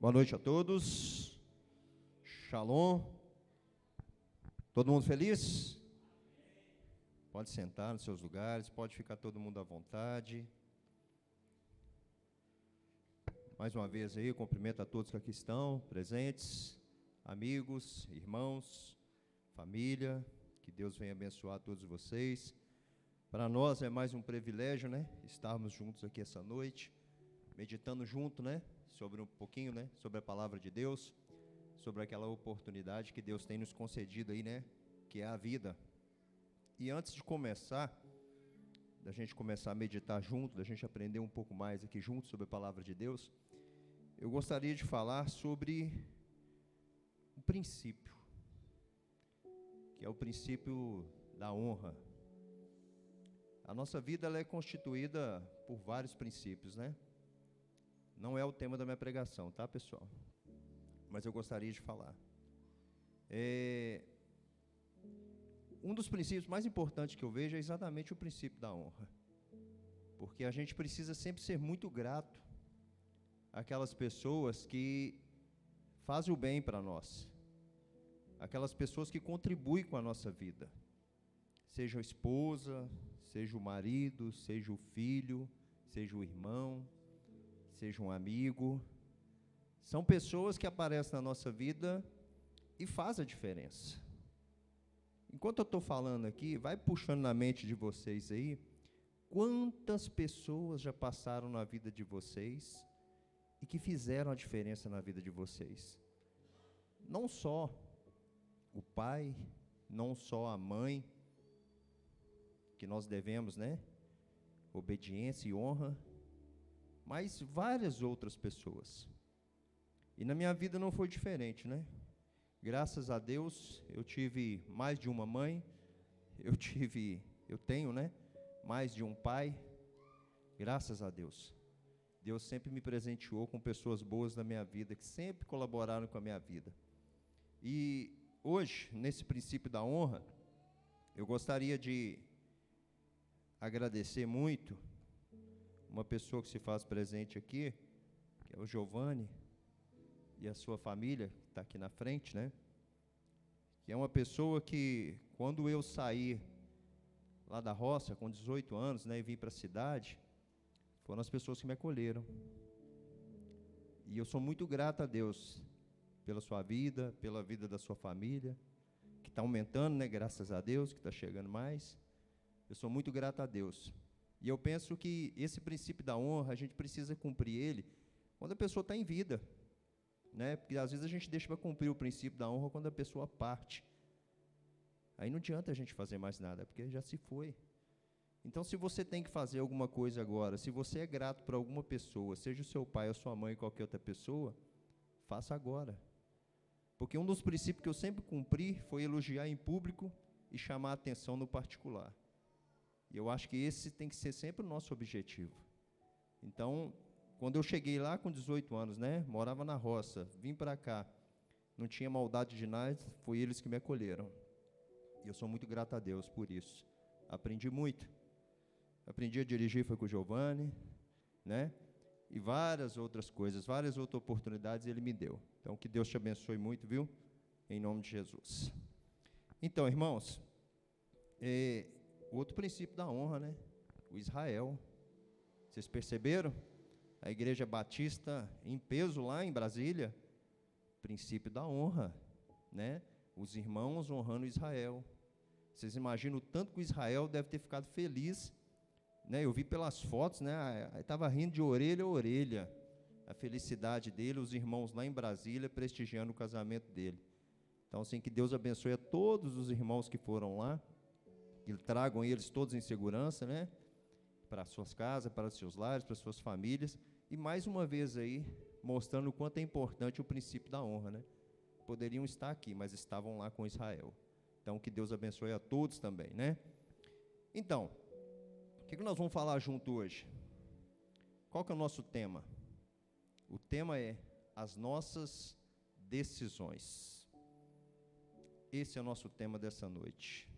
Boa noite a todos. Shalom. Todo mundo feliz? Pode sentar nos seus lugares, pode ficar todo mundo à vontade. Mais uma vez aí, eu cumprimento a todos que aqui estão presentes, amigos, irmãos, família. Que Deus venha abençoar todos vocês. Para nós é mais um privilégio, né? Estarmos juntos aqui essa noite, meditando junto, né? Sobre um pouquinho, né? Sobre a palavra de Deus, sobre aquela oportunidade que Deus tem nos concedido aí, né? Que é a vida. E antes de começar, da gente começar a meditar junto, da gente aprender um pouco mais aqui junto sobre a palavra de Deus, eu gostaria de falar sobre um princípio, que é o princípio da honra. A nossa vida ela é constituída por vários princípios, né? Não é o tema da minha pregação, tá, pessoal? Mas eu gostaria de falar. Um dos princípios mais importantes que eu vejo é exatamente o princípio da honra. Porque a gente precisa sempre ser muito grato àquelas pessoas que fazem o bem para nós. Aquelas pessoas que contribuem com a nossa vida. Seja a esposa, seja o marido, seja o filho, seja o irmão, seja um amigo. São pessoas que aparecem na nossa vida e fazem a diferença. Enquanto eu estou falando aqui, vai puxando na mente de vocês aí, quantas pessoas já passaram na vida de vocês e que fizeram a diferença na vida de vocês. Não só o pai, não só a mãe, que nós devemos, né? Obediência e honra, mas várias outras pessoas. E na minha vida não foi diferente, né? Graças a Deus, eu tive mais de uma mãe, eu tenho, né? Mais de um pai, graças a Deus. Deus sempre me presenteou com pessoas boas na minha vida, que sempre colaboraram com a minha vida. E hoje, nesse princípio da honra, eu gostaria de agradecer muito uma pessoa que se faz presente aqui, que é o Giovanni, e a sua família, que está aqui na frente, né? Que é uma pessoa que, quando eu saí lá da roça, com 18 anos, né, e vim para a cidade, foram as pessoas que me acolheram. E eu sou muito grato a Deus pela sua vida, pela vida da sua família, que está aumentando, né, graças a Deus, que está chegando mais. Eu sou muito grato a Deus. E eu penso que esse princípio da honra, a gente precisa cumprir ele quando a pessoa está em vida, né? Porque às vezes a gente deixa para cumprir o princípio da honra quando a pessoa parte. Aí não adianta a gente fazer mais nada, porque já se foi. Então, se você tem que fazer alguma coisa agora, se você é grato para alguma pessoa, seja o seu pai, a sua mãe, qualquer outra pessoa, faça agora. Porque um dos princípios que eu sempre cumpri foi elogiar em público e chamar a atenção no particular. E eu acho que esse tem que ser sempre o nosso objetivo. Então, quando eu cheguei lá com 18 anos, né, morava na roça, vim para cá, não tinha maldade de nada, foi eles que me acolheram. E eu sou muito grato a Deus por isso. Aprendi muito. Aprendi a dirigir, foi com o Giovanni, né, e várias outras coisas, várias outras oportunidades ele me deu. Então, que Deus te abençoe muito, viu? Em nome de Jesus. Então, irmãos, outro princípio da honra, né? O Israel. Vocês perceberam? A Igreja Batista em peso lá em Brasília, princípio da honra, né? Os irmãos honrando Israel. Vocês imaginam o tanto que o Israel deve ter ficado feliz, né? Eu vi pelas fotos, né? Estava rindo de orelha a orelha, a felicidade dele, os irmãos lá em Brasília prestigiando o casamento dele. Então, assim, que Deus abençoe a todos os irmãos que foram lá, que tragam eles todos em segurança, né? Para as suas casas, para os seus lares, para as suas famílias, e mais uma vez aí, mostrando o quanto é importante o princípio da honra, né? Poderiam estar aqui, mas estavam lá com Israel. Então, que Deus abençoe a todos também, né? Então, o que nós vamos falar junto hoje? Qual que é o nosso tema? O tema é as nossas decisões. Esse é o nosso tema dessa noite.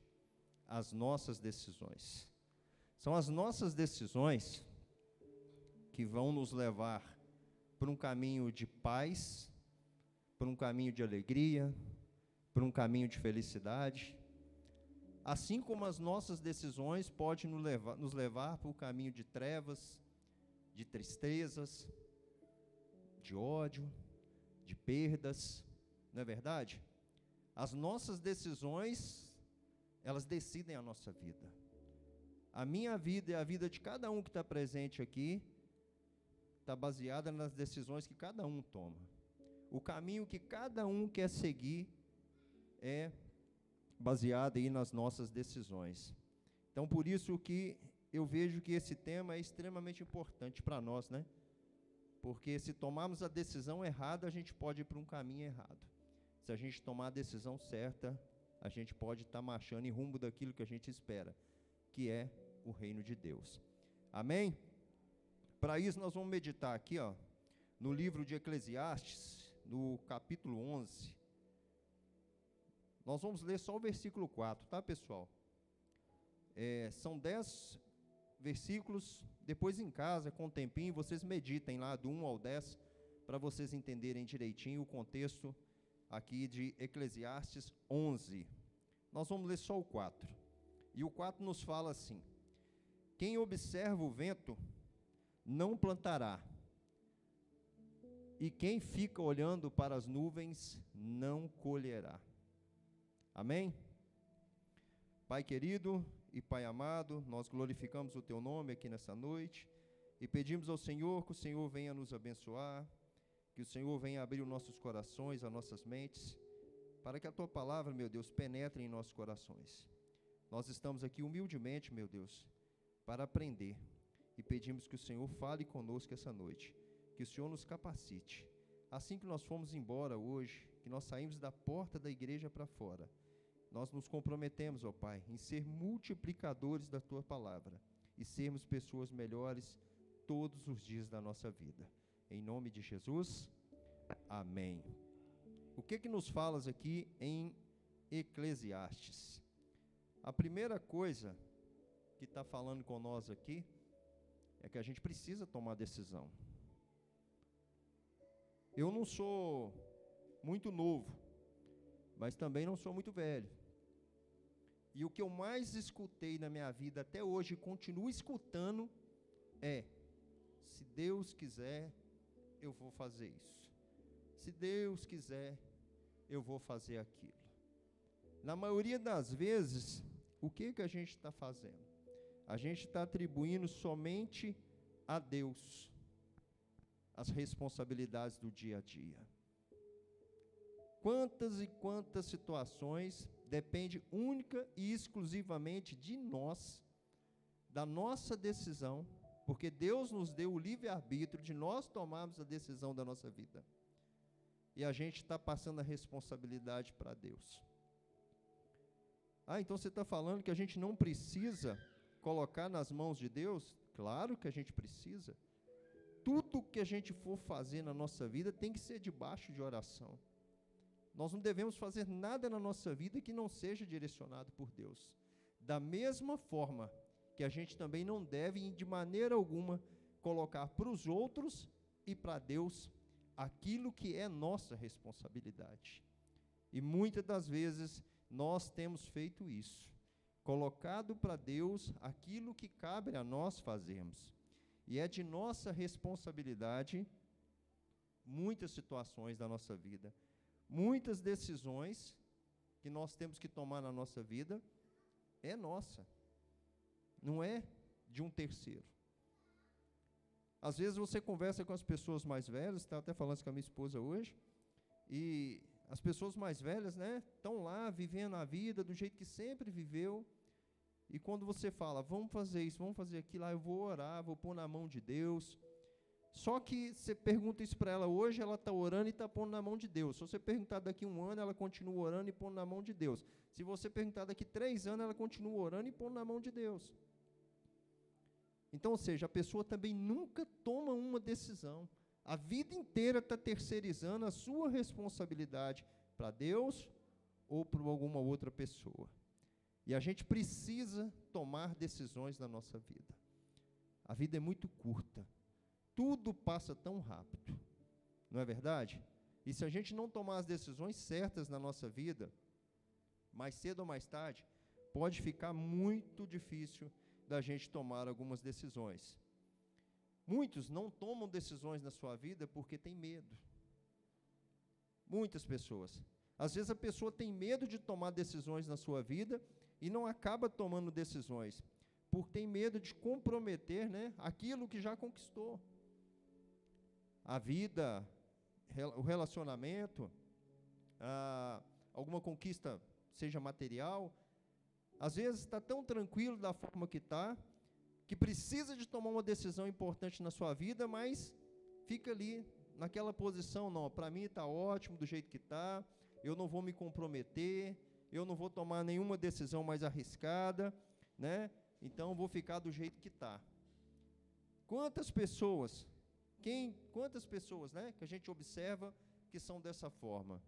As nossas decisões. São as nossas decisões que vão nos levar por um caminho de paz, por um caminho de alegria, por um caminho de felicidade. Assim como as nossas decisões podem nos levar para o caminho de trevas, de tristezas, de ódio, de perdas, não é verdade? As nossas decisões, elas decidem a nossa vida. A minha vida e a vida de cada um que está presente aqui está baseada nas decisões que cada um toma. O caminho que cada um quer seguir é baseado aí nas nossas decisões. Então, por isso que eu vejo que esse tema é extremamente importante para nós, né? Porque se tomarmos a decisão errada, a gente pode ir para um caminho errado. Se a gente tomar a decisão certa, a gente pode estar marchando em rumo daquilo que a gente espera, que é o reino de Deus. Amém? Para isso nós vamos meditar aqui, ó, no livro de Eclesiastes, no capítulo 11. Nós vamos ler só o versículo 4, tá, pessoal? São 10 versículos. Depois em casa, com um tempinho, vocês meditem lá do 1 ao 10, para vocês entenderem direitinho o contexto aqui de Eclesiastes 11. Nós vamos ler só o 4. E o 4 nos fala assim: quem observa o vento não plantará, e quem fica olhando para as nuvens não colherá. Amém? Pai querido e Pai amado, nós glorificamos o Teu nome aqui nessa noite e pedimos ao Senhor que o Senhor venha nos abençoar, que o Senhor venha abrir os nossos corações, as nossas mentes, para que a Tua palavra, meu Deus, penetre em nossos corações. Nós estamos aqui humildemente, meu Deus, para aprender, e pedimos que o Senhor fale conosco essa noite, que o Senhor nos capacite. Assim que nós fomos embora hoje, que nós saímos da porta da igreja para fora, nós nos comprometemos, ó Pai, em ser multiplicadores da Tua palavra e sermos pessoas melhores todos os dias da nossa vida. Em nome de Jesus, amém. O que nos falas aqui em Eclesiastes? A primeira coisa que está falando com nós aqui é que a gente precisa tomar decisão. Eu não sou muito novo, mas também não sou muito velho. E o que eu mais escutei na minha vida até hoje, e continuo escutando, é: se Deus quiser, eu vou fazer isso. Se Deus quiser, eu vou fazer aquilo. Na maioria das vezes, o que a gente está fazendo? A gente está atribuindo somente a Deus as responsabilidades do dia a dia. Quantas e quantas situações depende única e exclusivamente de nós, da nossa decisão, porque Deus nos deu o livre-arbítrio de nós tomarmos a decisão da nossa vida. E a gente está passando a responsabilidade para Deus. Então você está falando que a gente não precisa colocar nas mãos de Deus? Claro que a gente precisa. Tudo que a gente for fazer na nossa vida tem que ser debaixo de oração. Nós não devemos fazer nada na nossa vida que não seja direcionado por Deus. Da mesma forma que a gente também não deve, de maneira alguma, colocar para os outros e para Deus aquilo que é nossa responsabilidade. E muitas das vezes nós temos feito isso, colocado para Deus aquilo que cabe a nós fazermos. E é de nossa responsabilidade muitas situações da nossa vida, muitas decisões que nós temos que tomar na nossa vida, é nossa, não é de um terceiro. Às vezes você conversa com as pessoas mais velhas, estava até falando isso com a minha esposa hoje, e as pessoas mais velhas, né, estão lá vivendo a vida do jeito que sempre viveu, e quando você fala, vamos fazer isso, vamos fazer aquilo, eu vou orar, vou pôr na mão de Deus. Só que você pergunta isso para ela hoje, ela está orando e está pondo na mão de Deus. Se você perguntar daqui 1 ano, ela continua orando e pondo na mão de Deus. Se você perguntar daqui 3 anos, ela continua orando e pondo na mão de Deus. Então, ou seja, a pessoa também nunca toma uma decisão. A vida inteira está terceirizando a sua responsabilidade para Deus ou para alguma outra pessoa. E a gente precisa tomar decisões na nossa vida. A vida é muito curta. Tudo passa tão rápido. Não é verdade? E se a gente não tomar as decisões certas na nossa vida, mais cedo ou mais tarde, pode ficar muito difícil da gente tomar algumas decisões. Muitos não tomam decisões na sua vida porque tem medo. Muitas pessoas. Às vezes a pessoa tem medo de tomar decisões na sua vida e não acaba tomando decisões, porque tem medo de comprometer, né, aquilo que já conquistou. A vida, o relacionamento, alguma conquista, seja material, às vezes está tão tranquilo da forma que está, que precisa de tomar uma decisão importante na sua vida, mas fica ali, naquela posição, não, para mim está ótimo do jeito que está, eu não vou me comprometer, eu não vou tomar nenhuma decisão mais arriscada, né? Então, vou ficar do jeito que está. Quantas pessoas, né, que a gente observa que são dessa forma?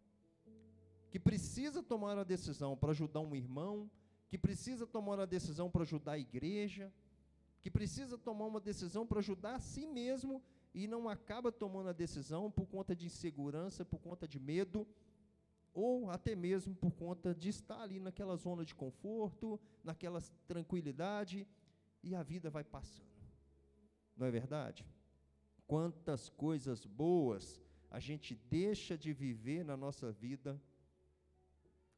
Que precisa tomar a decisão para ajudar um irmão, que precisa tomar a decisão para ajudar a igreja, que precisa tomar uma decisão para ajudar a si mesmo e não acaba tomando a decisão por conta de insegurança, por conta de medo, ou até mesmo por conta de estar ali naquela zona de conforto, naquela tranquilidade, e a vida vai passando. Não é verdade? Quantas coisas boas a gente deixa de viver na nossa vida,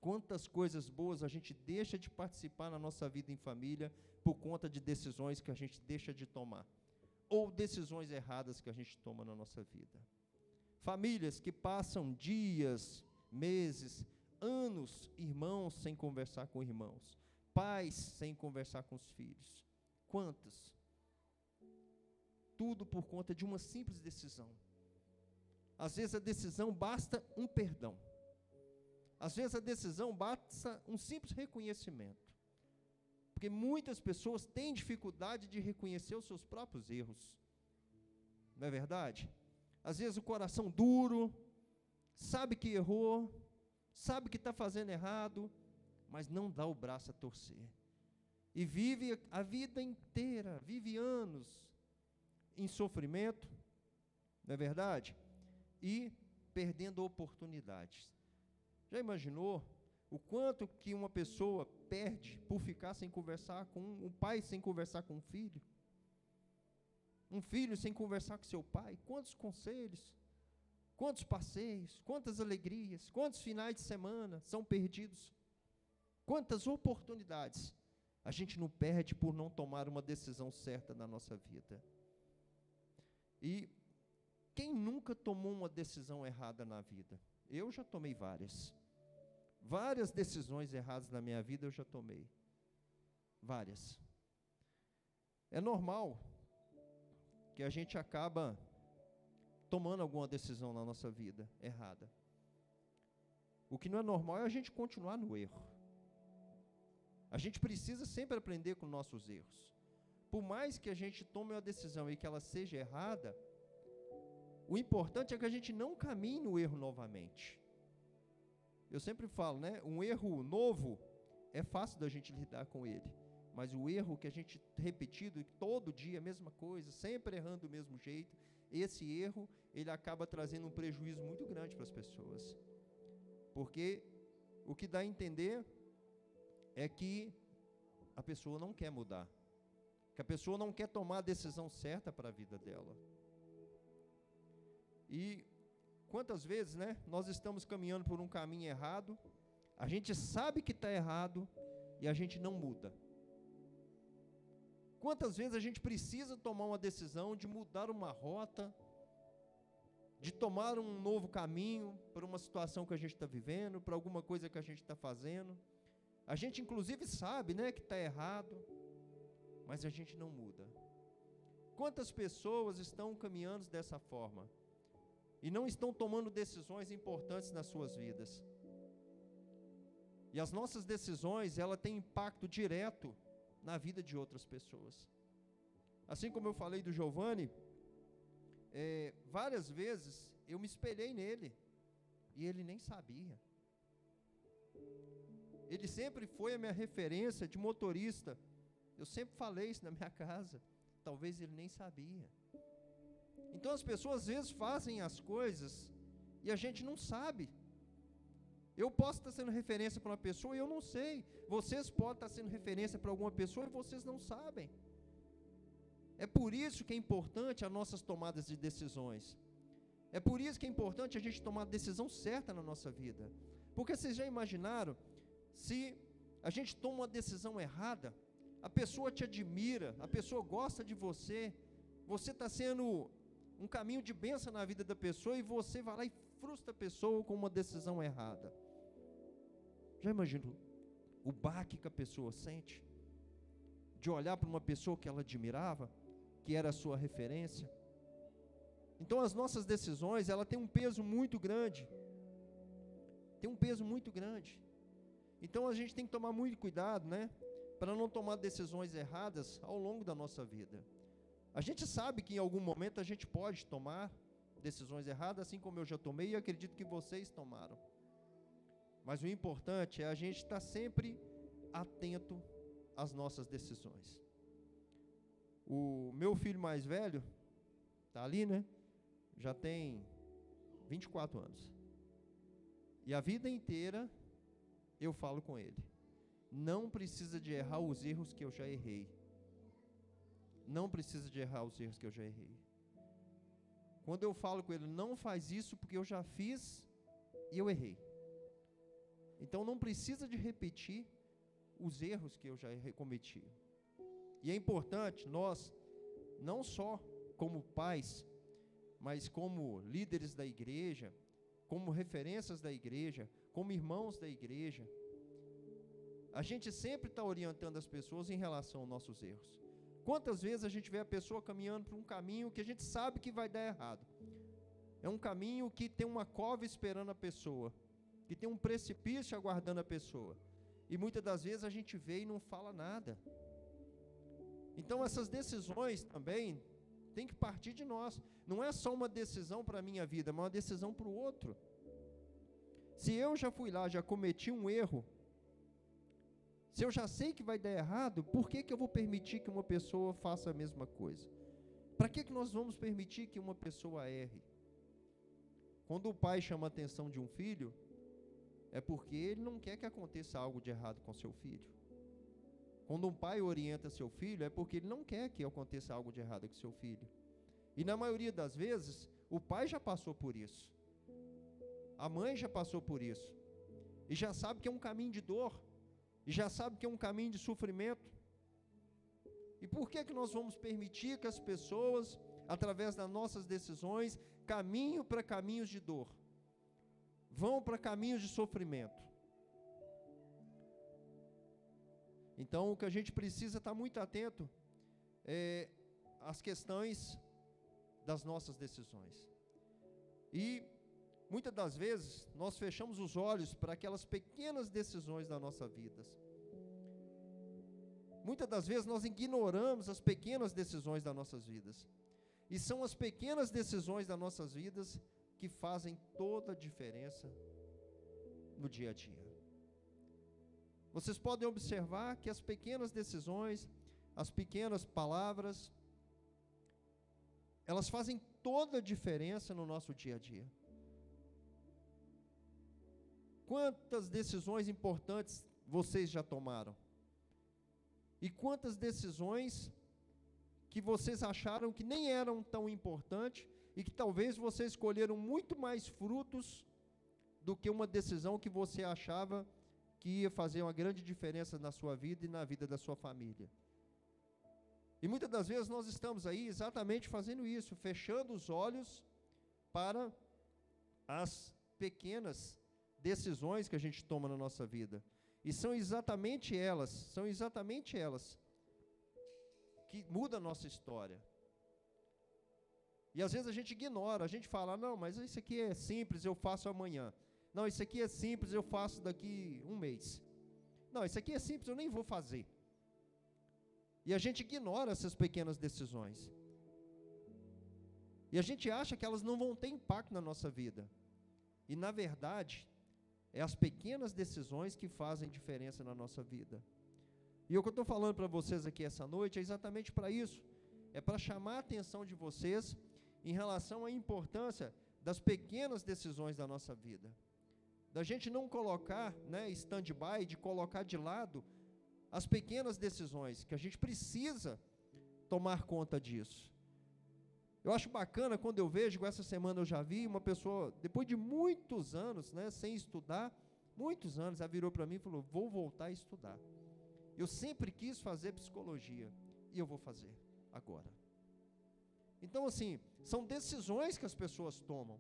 quantas coisas boas a gente deixa de participar na nossa vida em família por conta de decisões que a gente deixa de tomar, ou decisões erradas que a gente toma na nossa vida. Famílias que passam dias, meses, anos, irmãos sem conversar com irmãos, pais sem conversar com os filhos. Quantas? Tudo por conta de uma simples decisão. Às vezes a decisão basta um perdão. Às vezes a decisão basta um simples reconhecimento. Porque muitas pessoas têm dificuldade de reconhecer os seus próprios erros. Não é verdade? Às vezes o coração duro, sabe que errou, sabe que está fazendo errado, mas não dá o braço a torcer. E vive a vida inteira, vive anos em sofrimento, não é verdade? E perdendo oportunidades. Já imaginou o quanto que uma pessoa perde por ficar sem conversar com um pai, sem conversar com um filho? Um filho sem conversar com seu pai? Quantos conselhos, quantos passeios, quantas alegrias, quantos finais de semana são perdidos? Quantas oportunidades a gente não perde por não tomar uma decisão certa na nossa vida? E quem nunca tomou uma decisão errada na vida? Eu já tomei várias. Várias decisões erradas na minha vida eu já tomei. Várias. É normal que a gente acaba tomando alguma decisão na nossa vida errada. O que não é normal é a gente continuar no erro. A gente precisa sempre aprender com nossos erros. Por mais que a gente tome uma decisão e que ela seja errada, o importante é que a gente não caminhe no erro novamente. Eu sempre falo, né? Um erro novo é fácil da gente lidar com ele, mas o erro que a gente repetido todo dia a mesma coisa, sempre errando do mesmo jeito, esse erro ele acaba trazendo um prejuízo muito grande para as pessoas, porque o que dá a entender é que a pessoa não quer mudar, que a pessoa não quer tomar a decisão certa para a vida dela. E quantas vezes, né, nós estamos caminhando por um caminho errado, a gente sabe que está errado e a gente não muda. Quantas vezes a gente precisa tomar uma decisão de mudar uma rota, de tomar um novo caminho para uma situação que a gente está vivendo, para alguma coisa que a gente está fazendo. A gente inclusive sabe, né, que está errado, mas a gente não muda. Quantas pessoas estão caminhando dessa forma e não estão tomando decisões importantes nas suas vidas? E as nossas decisões, ela tem impacto direto na vida de outras pessoas. Assim como eu falei do Giovanni, várias vezes eu me espelhei nele e ele nem sabia. Ele sempre foi a minha referência de motorista. Eu sempre falei isso na minha casa. Talvez ele nem sabia. Então as pessoas às vezes fazem as coisas e a gente não sabe. Eu posso estar sendo referência para uma pessoa e eu não sei. Vocês podem estar sendo referência para alguma pessoa e vocês não sabem. É por isso que é importante as nossas tomadas de decisões. É por isso que é importante a gente tomar a decisão certa na nossa vida. Porque vocês já imaginaram, se a gente toma uma decisão errada, a pessoa te admira, a pessoa gosta de você, você está sendo um caminho de bênção na vida da pessoa e você vai lá e frustra a pessoa com uma decisão errada. Já imaginou o baque que a pessoa sente de olhar para uma pessoa que ela admirava, que era a sua referência? Então as nossas decisões, ela tem um peso muito grande. Tem um peso muito grande. Então a gente tem que tomar muito cuidado, né, para não tomar decisões erradas ao longo da nossa vida. A gente sabe que em algum momento a gente pode tomar decisões erradas, assim como eu já tomei e acredito que vocês tomaram. Mas o importante é a gente estar sempre atento às nossas decisões. O meu filho mais velho, está ali, né? Já tem 24 anos. E a vida inteira eu falo com ele: não precisa de errar os erros que eu já errei. Não precisa de errar os erros que eu já errei. Quando eu falo com ele, não faz isso porque eu já fiz e eu errei. Então não precisa de repetir os erros que eu já cometi. E é importante nós, não só como pais, mas como líderes da igreja, como referências da igreja, como irmãos da igreja, a gente sempre está orientando as pessoas em relação aos nossos erros. Quantas vezes a gente vê a pessoa caminhando por um caminho que a gente sabe que vai dar errado? É um caminho que tem uma cova esperando a pessoa, que tem um precipício aguardando a pessoa. E muitas das vezes a gente vê e não fala nada. Então essas decisões também tem que partir de nós. Não é só uma decisão para a minha vida, mas uma decisão para o outro. Se eu já fui lá, já cometi um erro, se eu já sei que vai dar errado, por que eu vou permitir que uma pessoa faça a mesma coisa? Para que nós vamos permitir que uma pessoa erre? Quando o pai chama a atenção de um filho, é porque ele não quer que aconteça algo de errado com seu filho. Quando um pai orienta seu filho, é porque ele não quer que aconteça algo de errado com seu filho. E na maioria das vezes, o pai já passou por isso. A mãe já passou por isso. E já sabe que é um caminho de dor. E já sabe que é um caminho de sofrimento. E por que nós vamos permitir que as pessoas, através das nossas decisões, caminhem para caminhos de dor? Vão para caminhos de sofrimento. Então, o que a gente precisa estar muito atento é às questões das nossas decisões. E, muitas das vezes, nós fechamos os olhos para aquelas pequenas decisões da nossa vida. Muitas das vezes, nós ignoramos as pequenas decisões das nossas vidas. E são as pequenas decisões das nossas vidas que fazem toda a diferença no dia a dia. Vocês podem observar que as pequenas decisões, as pequenas palavras, elas fazem toda a diferença no nosso dia a dia. Quantas decisões importantes vocês já tomaram? E quantas decisões que vocês acharam que nem eram tão importantes e que talvez vocês escolheram muito mais frutos do que uma decisão que você achava que ia fazer uma grande diferença na sua vida e na vida da sua família. E muitas das vezes nós estamos aí exatamente fazendo isso, fechando os olhos para as pequenas decisões que a gente toma na nossa vida. E são exatamente elas que mudam a nossa história. E às vezes a gente ignora, a gente fala, não, mas isso aqui é simples, eu faço amanhã. Não, isso aqui é simples, eu faço daqui um mês. Não, isso aqui é simples, eu nem vou fazer. E a gente ignora essas pequenas decisões. E a gente acha que elas não vão ter impacto na nossa vida. E na verdade, é as pequenas decisões que fazem diferença na nossa vida. E o que eu estou falando para vocês aqui essa noite é exatamente para isso. É para chamar a atenção de vocês em relação à importância das pequenas decisões da nossa vida. Da gente não colocar, né, stand-by, de colocar de lado as pequenas decisões, que a gente precisa tomar conta disso. Eu acho bacana quando eu vejo, essa semana eu já vi uma pessoa, depois de muitos anos, né, sem estudar, muitos anos, ela virou para mim e falou, vou voltar a estudar. Eu sempre quis fazer psicologia, e eu vou fazer agora. Então, assim, são decisões que as pessoas tomam.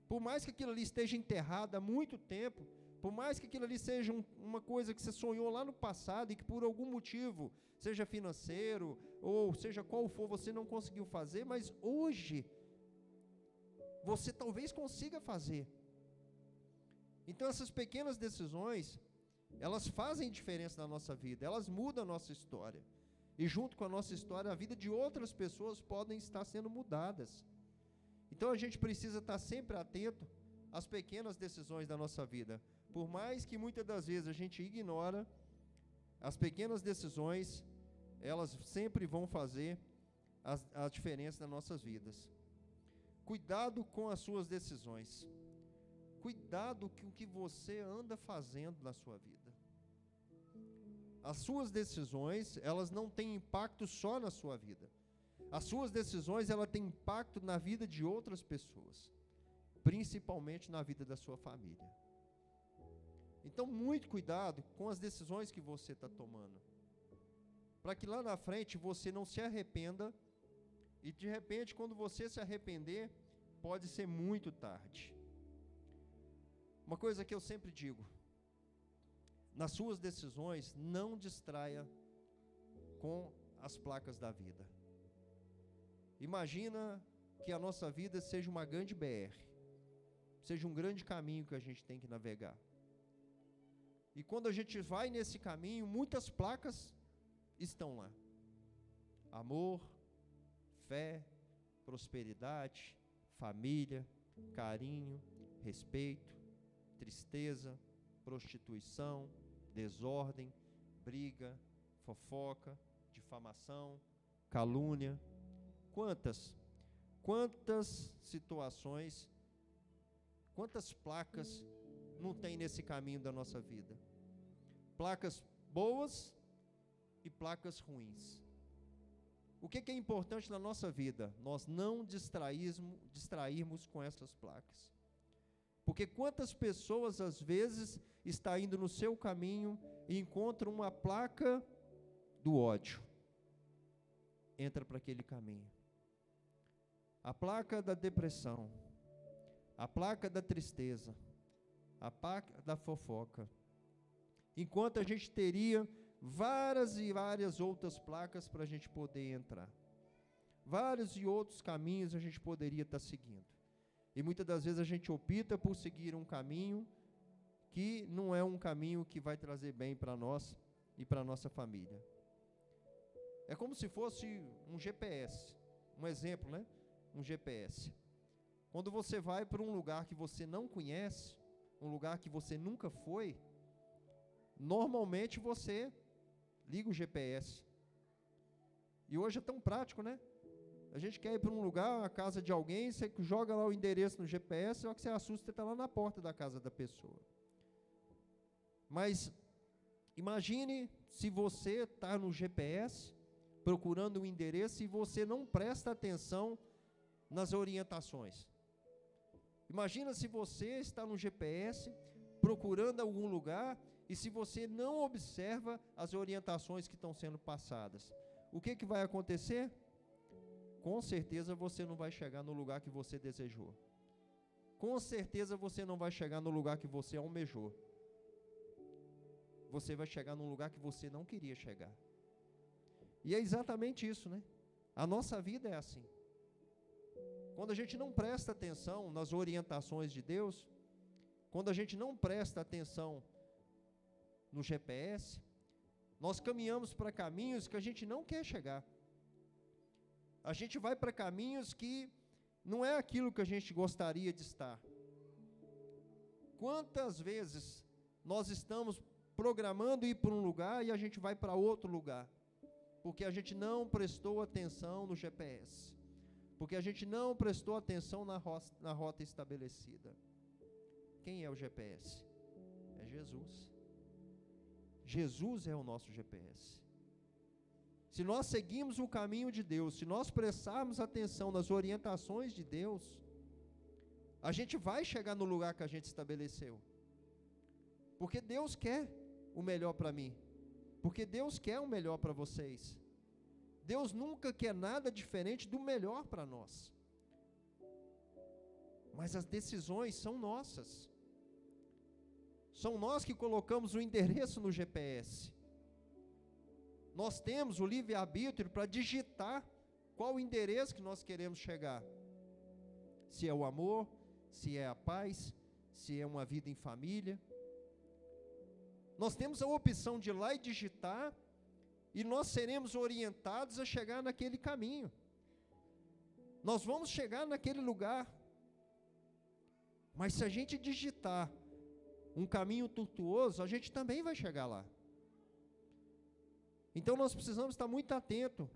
Por mais que aquilo ali esteja enterrado há muito tempo, por mais que aquilo ali seja uma coisa que você sonhou lá no passado e que por algum motivo, seja financeiro, ou seja qual for, você não conseguiu fazer, mas hoje, você talvez consiga fazer. Então essas pequenas decisões, elas fazem diferença na nossa vida, elas mudam a nossa história. E junto com a nossa história, a vida de outras pessoas podem estar sendo mudadas. Então a gente precisa estar sempre atento às pequenas decisões da nossa vida. Por mais que muitas das vezes a gente ignora, as pequenas decisões, elas sempre vão fazer a diferença nas nossas vidas. Cuidado com as suas decisões. Cuidado com o que você anda fazendo na sua vida. As suas decisões, elas não têm impacto só na sua vida. As suas decisões, elas têm impacto na vida de outras pessoas, principalmente na vida da sua família. Então, muito cuidado com as decisões que você está tomando, para que lá na frente você não se arrependa, e de repente, quando você se arrepender, pode ser muito tarde. Uma coisa que eu sempre digo, nas suas decisões, não distraia com as placas da vida. Imagina que a nossa vida seja uma grande BR, seja um grande caminho que a gente tem que navegar. E quando a gente vai nesse caminho, muitas placas estão lá. Amor, fé, prosperidade, família, carinho, respeito, tristeza, prostituição, desordem, briga, fofoca, difamação, calúnia. Quantas situações, quantas placas não tem nesse caminho da nossa vida? Placas boas e placas ruins. O que é importante na nossa vida? Nós não distrairmos com essas placas. Porque quantas pessoas às vezes está indo no seu caminho e encontra uma placa do ódio, entra para aquele caminho. A placa da depressão, a placa da tristeza, a placa da fofoca. Enquanto a gente teria várias e várias outras placas para a gente poder entrar. Vários e outros caminhos a gente poderia estar seguindo. E muitas das vezes a gente opta por seguir um caminho que não é um caminho que vai trazer bem para nós e para a nossa família. É como se fosse um GPS, um exemplo, né? Um GPS. Quando você vai para um lugar que você não conhece, um lugar que você nunca foi, normalmente você liga o GPS. E hoje é tão prático, né? A gente quer ir para um lugar, a casa de alguém, você joga lá o endereço no GPS, só que você assusta, você está lá na porta da casa da pessoa. Mas imagine se você está no GPS, procurando um endereço, e você não presta atenção nas orientações. Imagina se você está no GPS, procurando algum lugar, e se você não observa as orientações que estão sendo passadas. O que vai acontecer? Com certeza você não vai chegar no lugar que você desejou. Com certeza você não vai chegar no lugar que você almejou. Você vai chegar num lugar que você não queria chegar. E é exatamente isso, né? A nossa vida é assim. Quando a gente não presta atenção nas orientações de Deus, quando a gente não presta atenção no GPS, nós caminhamos para caminhos que a gente não quer chegar. A gente vai para caminhos que não é aquilo que a gente gostaria de estar. Quantas vezes nós estamos programando ir para um lugar e a gente vai para outro lugar, porque a gente não prestou atenção no GPS, porque a gente não prestou atenção na rota estabelecida. Quem é o GPS? É Jesus. Jesus é o nosso GPS. Se nós seguimos o caminho de Deus, se nós prestarmos atenção nas orientações de Deus, a gente vai chegar no lugar que a gente estabeleceu. Porque Deus quer o melhor para mim. Porque Deus quer o melhor para vocês. Deus nunca quer nada diferente do melhor para nós. Mas as decisões são nossas. São nós que colocamos o endereço no GPS. Nós temos o livre-arbítrio para digitar qual o endereço que nós queremos chegar. Se é o amor, se é a paz, se é uma vida em família. Nós temos a opção de ir lá e digitar, e nós seremos orientados a chegar naquele caminho. Nós vamos chegar naquele lugar. Mas se a gente digitar um caminho tortuoso, a gente também vai chegar lá. Então nós precisamos estar muito atento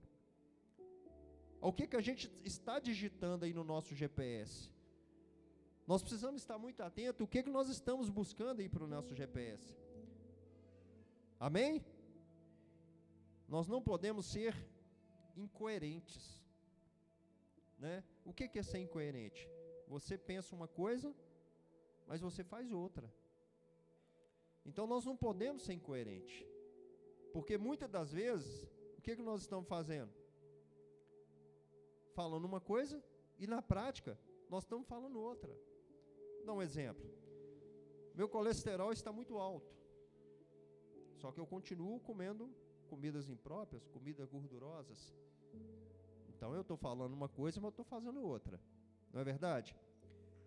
ao que a gente está digitando aí no nosso GPS. Nós precisamos estar muito atento ao que nós estamos buscando aí para o nosso GPS. Amém? Nós não podemos ser incoerentes, né? O que é ser incoerente? Você pensa uma coisa, mas você faz outra. Então nós não podemos ser incoerentes, porque muitas das vezes, o que nós estamos fazendo? Falando uma coisa, e na prática, nós estamos falando outra. Vou dar um exemplo. Meu colesterol está muito alto, só que eu continuo comendo comidas impróprias, comidas gordurosas. Então eu estou falando uma coisa, mas eu estou fazendo outra. Não é verdade?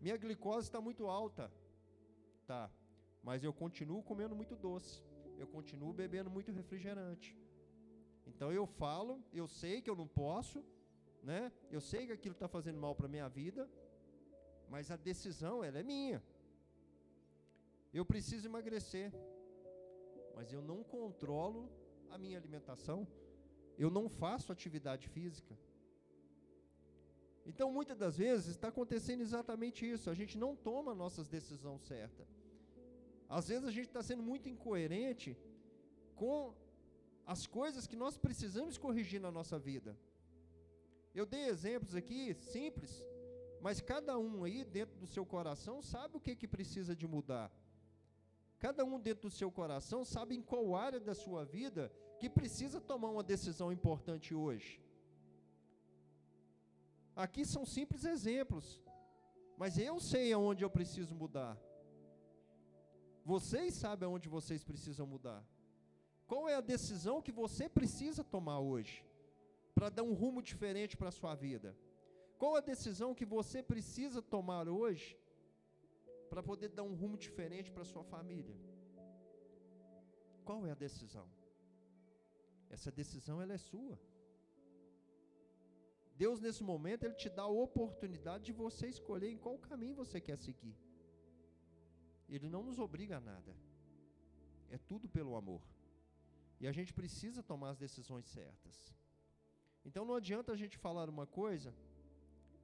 Minha glicose está muito alta. Tá. Mas eu continuo comendo muito doce. Eu continuo bebendo muito refrigerante. Então eu falo, eu sei que eu não posso, né? Eu sei que aquilo está fazendo mal para a minha vida, mas a decisão, ela é minha. Eu preciso emagrecer, mas eu não controlo a minha alimentação. Eu não faço atividade física. Então, muitas das vezes, está acontecendo exatamente isso. A gente não toma nossas decisões certas. Às vezes, a gente está sendo muito incoerente com as coisas que nós precisamos corrigir na nossa vida. Eu dei exemplos aqui, simples, mas cada um aí, dentro do seu coração, sabe o que precisa de mudar. Cada um dentro do seu coração sabe em qual área da sua vida que precisa tomar uma decisão importante hoje. Aqui são simples exemplos, mas eu sei aonde eu preciso mudar. Vocês sabem aonde vocês precisam mudar. Qual é a decisão que você precisa tomar hoje para dar um rumo diferente para a sua vida? Qual a decisão que você precisa tomar hoje para poder dar um rumo diferente para a sua família? Qual é a decisão? Essa decisão, ela é sua. Deus, nesse momento, Ele te dá a oportunidade de você escolher em qual caminho você quer seguir. Ele não nos obriga a nada. É tudo pelo amor. E a gente precisa tomar as decisões certas. Então não adianta a gente falar uma coisa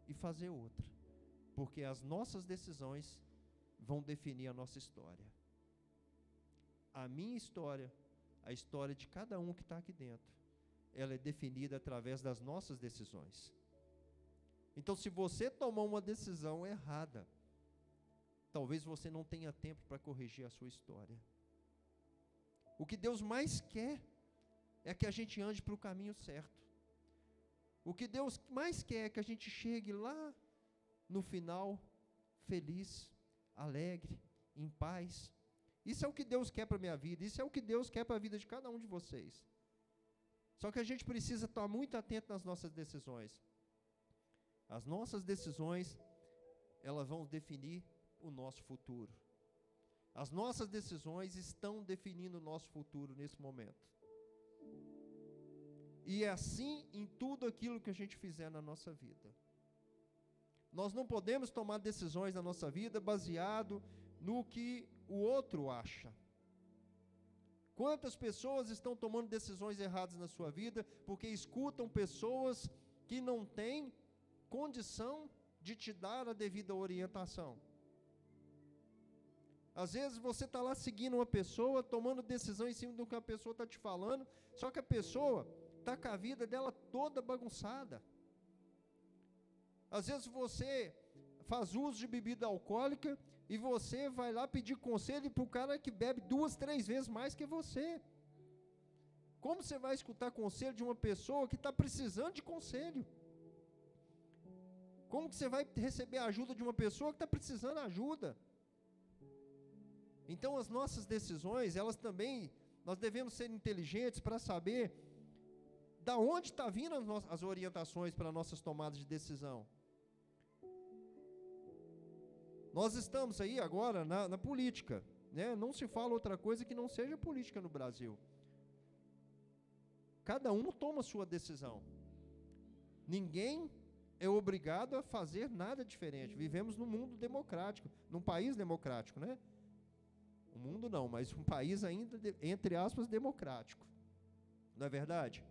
e fazer outra, porque as nossas decisões vão definir a nossa história. A minha história, a história de cada um que está aqui dentro, ela é definida através das nossas decisões. Então, se você tomar uma decisão errada, talvez você não tenha tempo para corrigir a sua história. O que Deus mais quer é que a gente ande para o caminho certo. O que Deus mais quer é que a gente chegue lá no final feliz, alegre, em paz. Isso é o que Deus quer para a minha vida, isso é o que Deus quer para a vida de cada um de vocês. Só que a gente precisa estar muito atento nas nossas decisões. As nossas decisões, elas vão definir o nosso futuro. As nossas decisões estão definindo o nosso futuro nesse momento. E é assim em tudo aquilo que a gente fizer na nossa vida. Nós não podemos tomar decisões na nossa vida baseado no que o outro acha. Quantas pessoas estão tomando decisões erradas na sua vida porque escutam pessoas que não têm condição de te dar a devida orientação. Às vezes você está lá seguindo uma pessoa, tomando decisão em cima do que a pessoa está te falando, só que a pessoa está com a vida dela toda bagunçada. Às vezes você faz uso de bebida alcoólica e você vai lá pedir conselho para o cara que bebe 2, 3 vezes mais que você. Como você vai escutar conselho de uma pessoa que está precisando de conselho? Como que você vai receber a ajuda de uma pessoa que está precisando de ajuda? Então as nossas decisões, elas também, nós devemos ser inteligentes para saber da onde está vindo as orientações para nossas tomadas de decisão. Nós estamos aí agora na política, né? Não se fala outra coisa que não seja política no Brasil. Cada um toma a sua decisão. Ninguém é obrigado a fazer nada diferente. Vivemos num mundo democrático, num país democrático, né? O mundo não, mas um país ainda, entre aspas, democrático. Não é verdade?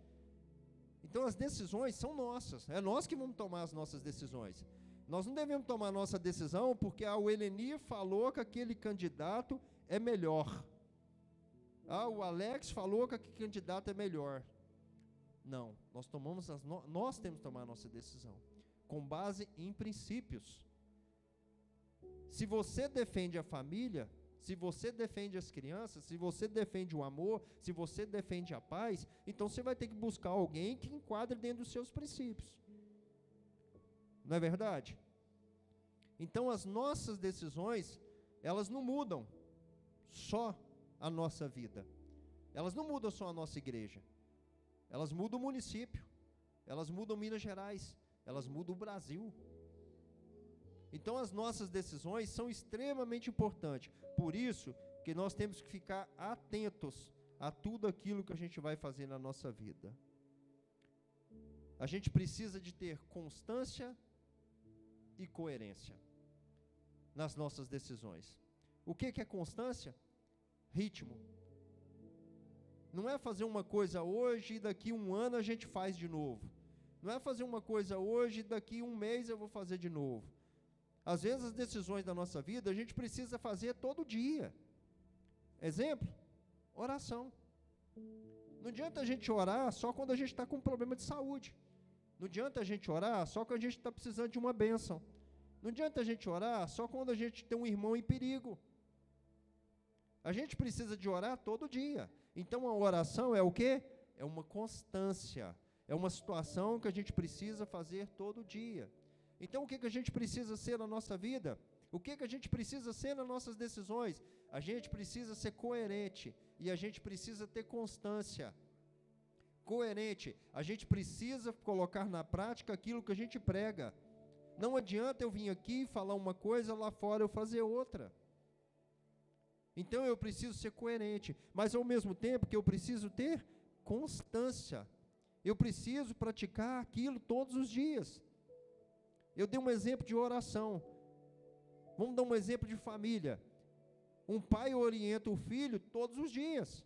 Então as decisões são nossas. É nós que vamos tomar as nossas decisões. Nós não devemos tomar a nossa decisão porque o Eleni falou que aquele candidato é melhor. O Alex falou que aquele candidato é melhor. Não, nós temos que tomar a nossa decisão com base em princípios. Se você defende a família, se você defende as crianças, se você defende o amor, se você defende a paz, então você vai ter que buscar alguém que enquadre dentro dos seus princípios. Não é verdade? Então as nossas decisões, elas não mudam só a nossa vida. Elas não mudam só a nossa igreja. Elas mudam o município, elas mudam Minas Gerais, elas mudam o Brasil. Então as nossas decisões são extremamente importantes. Por isso que nós temos que ficar atentos a tudo aquilo que a gente vai fazer na nossa vida. A gente precisa de ter constância e coerência nas nossas decisões. O que é constância? Ritmo. Não é fazer uma coisa hoje e daqui um ano a gente faz de novo. Não é fazer uma coisa hoje e daqui um mês eu vou fazer de novo. Às vezes as decisões da nossa vida a gente precisa fazer todo dia. Exemplo, oração. Não adianta a gente orar só quando a gente está com um problema de saúde. Não adianta a gente orar só quando a gente está precisando de uma bênção. Não adianta a gente orar só quando a gente tem um irmão em perigo. A gente precisa de orar todo dia. Então a oração é o quê? É uma constância. É uma situação que a gente precisa fazer todo dia. Então o que a gente precisa ser na nossa vida? O que a gente precisa ser nas nossas decisões? A gente precisa ser coerente. E a gente precisa ter constância. Coerente. A gente precisa colocar na prática aquilo que a gente prega. Não adianta eu vir aqui falar uma coisa, lá fora eu fazer outra. Então eu preciso ser coerente, mas ao mesmo tempo que eu preciso ter constância. Eu preciso praticar aquilo todos os dias. Eu dei um exemplo de oração. Vamos dar um exemplo de família. Um pai orienta o filho todos os dias,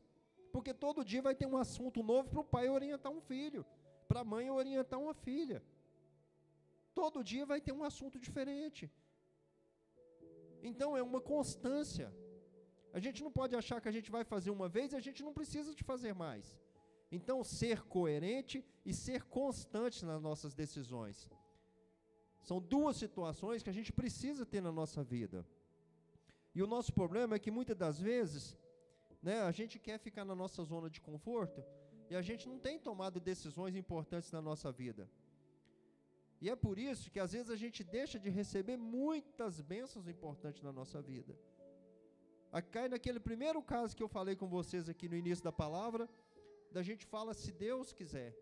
porque todo dia vai ter um assunto novo para o pai orientar um filho, para a mãe orientar uma filha. Todo dia vai ter um assunto diferente. Então é uma constância. A gente não pode achar que a gente vai fazer uma vez e a gente não precisa de fazer mais. Então, ser coerente e ser constante nas nossas decisões. São duas situações que a gente precisa ter na nossa vida. E o nosso problema é que muitas das vezes, né, a gente quer ficar na nossa zona de conforto e a gente não tem tomado decisões importantes na nossa vida. E é por isso que às vezes a gente deixa de receber muitas bênçãos importantes na nossa vida. Cai naquele primeiro caso que eu falei com vocês aqui no início da palavra, da gente fala se Deus quiser.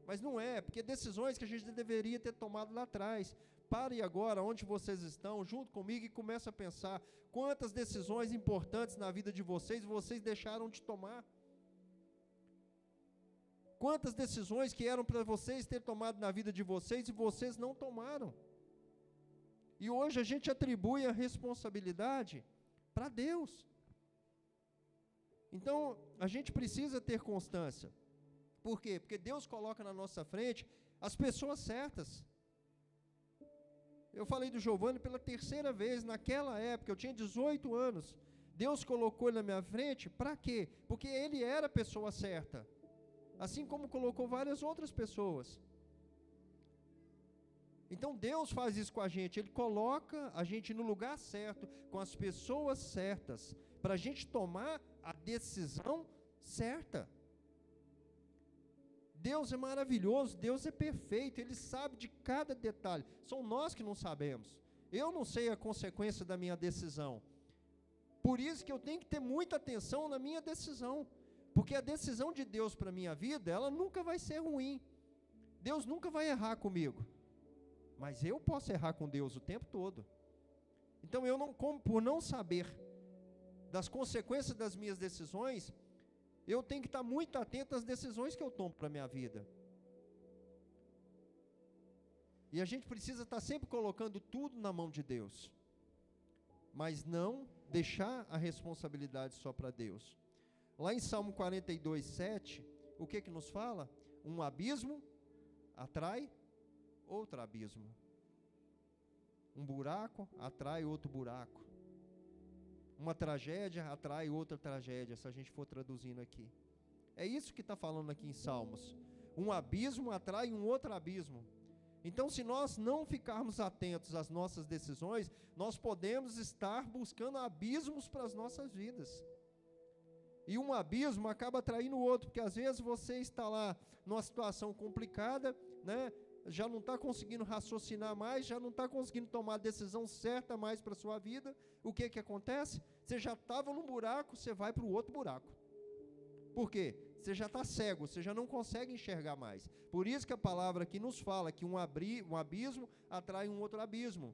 Mas não é, porque decisões que a gente deveria ter tomado lá atrás. Pare agora, onde vocês estão, junto comigo, e comece a pensar quantas decisões importantes na vida de vocês deixaram de tomar. Quantas decisões que eram para vocês ter tomado na vida de vocês e vocês não tomaram. E hoje a gente atribui a responsabilidade para Deus. Então, a gente precisa ter constância. Por quê? Porque Deus coloca na nossa frente as pessoas certas. Eu falei do Giovanni pela terceira vez, naquela época, eu tinha 18 anos. Deus colocou ele na minha frente, para quê? Porque ele era a pessoa certa. Assim como colocou várias outras pessoas. Então Deus faz isso com a gente, Ele coloca a gente no lugar certo, com as pessoas certas, para a gente tomar a decisão certa. Deus é maravilhoso, Deus é perfeito, Ele sabe de cada detalhe, são nós que não sabemos. Eu não sei a consequência da minha decisão, por isso que eu tenho que ter muita atenção na minha decisão, porque a decisão de Deus para a minha vida, ela nunca vai ser ruim, Deus nunca vai errar comigo, mas eu posso errar com Deus o tempo todo. Então eu não, por não saber das consequências das minhas decisões, eu tenho que estar muito atento às decisões que eu tomo para a minha vida. E a gente precisa estar sempre colocando tudo na mão de Deus, mas não deixar a responsabilidade só para Deus. Lá em Salmo 42, 7, o que nos fala? Um abismo atrai outro abismo. Um buraco atrai outro buraco. Uma tragédia atrai outra tragédia, se a gente for traduzindo aqui. É isso que está falando aqui em Salmos. Um abismo atrai um outro abismo. Então, se nós não ficarmos atentos às nossas decisões, nós podemos estar buscando abismos para as nossas vidas. E um abismo acaba atraindo o outro, porque às vezes você está lá numa situação complicada, né? Já não está conseguindo raciocinar mais, já não está conseguindo tomar a decisão certa mais para a sua vida. O que acontece? Você já estava num buraco, você vai para o outro buraco. Por quê? Você já está cego, você já não consegue enxergar mais. Por isso que a palavra aqui nos fala que um abismo atrai um outro abismo.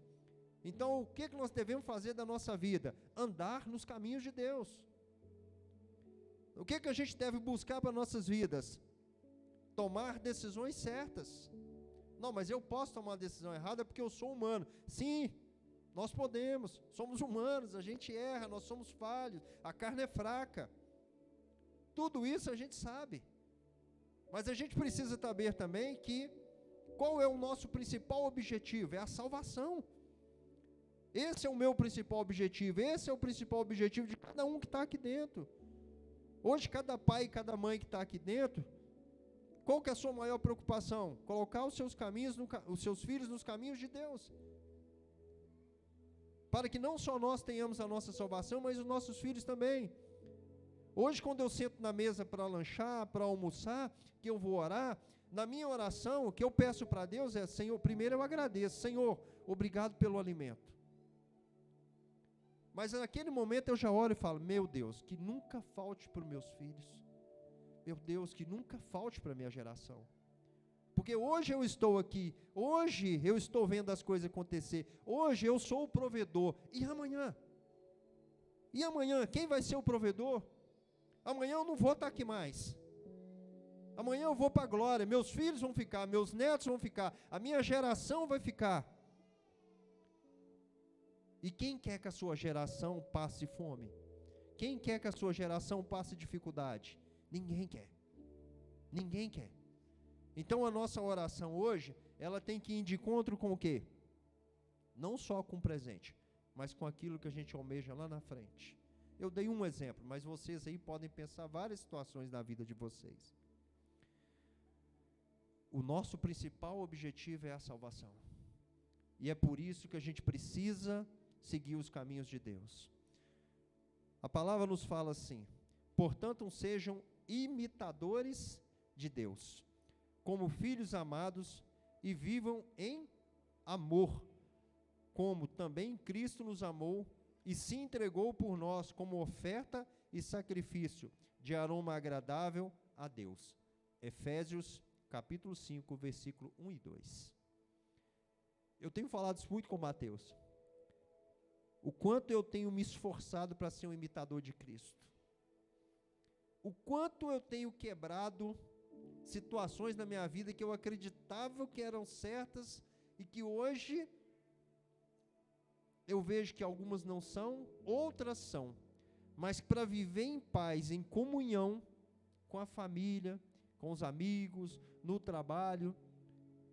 Então, o que nós devemos fazer da nossa vida? Andar nos caminhos de Deus. O que a gente deve buscar para nossas vidas? Tomar decisões certas. Não, mas eu posso tomar uma decisão errada porque eu sou humano. Sim, nós podemos, somos humanos, a gente erra, nós somos falhos, a carne é fraca. Tudo isso a gente sabe. Mas a gente precisa saber também que qual é o nosso principal objetivo? É a salvação. Esse é o meu principal objetivo, esse é o principal objetivo de cada um que está aqui dentro. Hoje, cada pai e cada mãe que está aqui dentro, qual que é a sua maior preocupação? Colocar os seus filhos nos caminhos de Deus. Para que não só nós tenhamos a nossa salvação, mas os nossos filhos também. Hoje, quando eu sento na mesa para lanchar, para almoçar, que eu vou orar, na minha oração, o que eu peço para Deus é, Senhor, primeiro eu agradeço, Senhor, obrigado pelo alimento. Mas naquele momento eu já oro e falo, meu Deus, que nunca falte para os meus filhos. Meu Deus, que nunca falte para a minha geração. Porque hoje eu estou aqui, hoje eu estou vendo as coisas acontecer, hoje eu sou o provedor. E amanhã? E amanhã, quem vai ser o provedor? Amanhã eu não vou estar aqui mais. Amanhã eu vou para a glória, meus filhos vão ficar, meus netos vão ficar, a minha geração vai ficar. E quem quer que a sua geração passe fome? Quem quer que a sua geração passe dificuldade? Ninguém quer. Ninguém quer. Então a nossa oração hoje, ela tem que ir de encontro com o quê? Não só com o presente, mas com aquilo que a gente almeja lá na frente. Eu dei um exemplo, mas vocês aí podem pensar várias situações na vida de vocês. O nosso principal objetivo é a salvação. E é por isso que a gente precisa seguir os caminhos de Deus. A palavra nos fala assim: portanto, sejam imitadores de Deus, como filhos amados, e vivam em amor, como também Cristo nos amou e se entregou por nós como oferta e sacrifício de aroma agradável a Deus. Efésios capítulo 5, versículo 1 e 2. Eu tenho falado isso muito com Mateus. O quanto eu tenho me esforçado para ser um imitador de Cristo. O quanto eu tenho quebrado situações na minha vida que eu acreditava que eram certas e que hoje eu vejo que algumas não são, outras são. Mas para viver em paz, em comunhão com a família, com os amigos, no trabalho,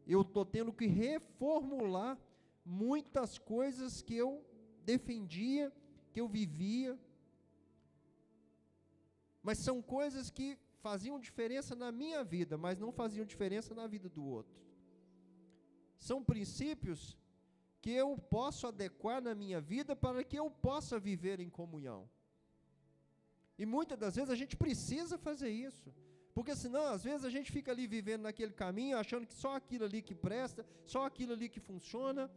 eu estou tendo que reformular muitas coisas que eu defendia, que eu vivia, mas são coisas que faziam diferença na minha vida, mas não faziam diferença na vida do outro. São princípios que eu posso adequar na minha vida para que eu possa viver em comunhão. E muitas das vezes a gente precisa fazer isso, porque senão às vezes a gente fica ali vivendo naquele caminho, achando que só aquilo ali que presta, só aquilo ali que funciona,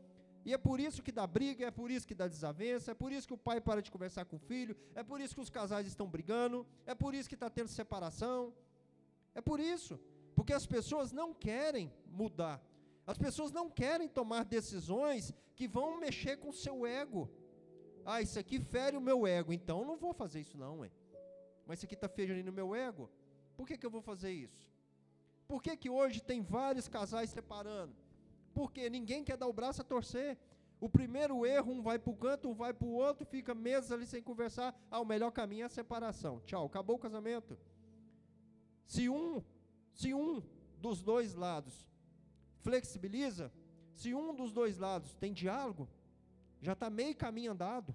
e é por isso que dá briga, é por isso que dá desavença, é por isso que o pai para de conversar com o filho, é por isso que os casais estão brigando, é por isso que está tendo separação, é por isso, porque as pessoas não querem mudar, as pessoas não querem tomar decisões que vão mexer com o seu ego. Ah, isso aqui fere o meu ego, então eu não vou fazer isso não, ué. Mas isso aqui está ferindo o meu ego, por que eu vou fazer isso? Por que hoje tem vários casais separando? Porque ninguém quer dar o braço a torcer. O primeiro erro, um vai para o canto, um vai para o outro, fica meses ali sem conversar. Ah, o melhor caminho é a separação. Tchau, acabou o casamento. Se um dos dois lados flexibiliza, se um dos dois lados tem diálogo, já está meio caminho andado.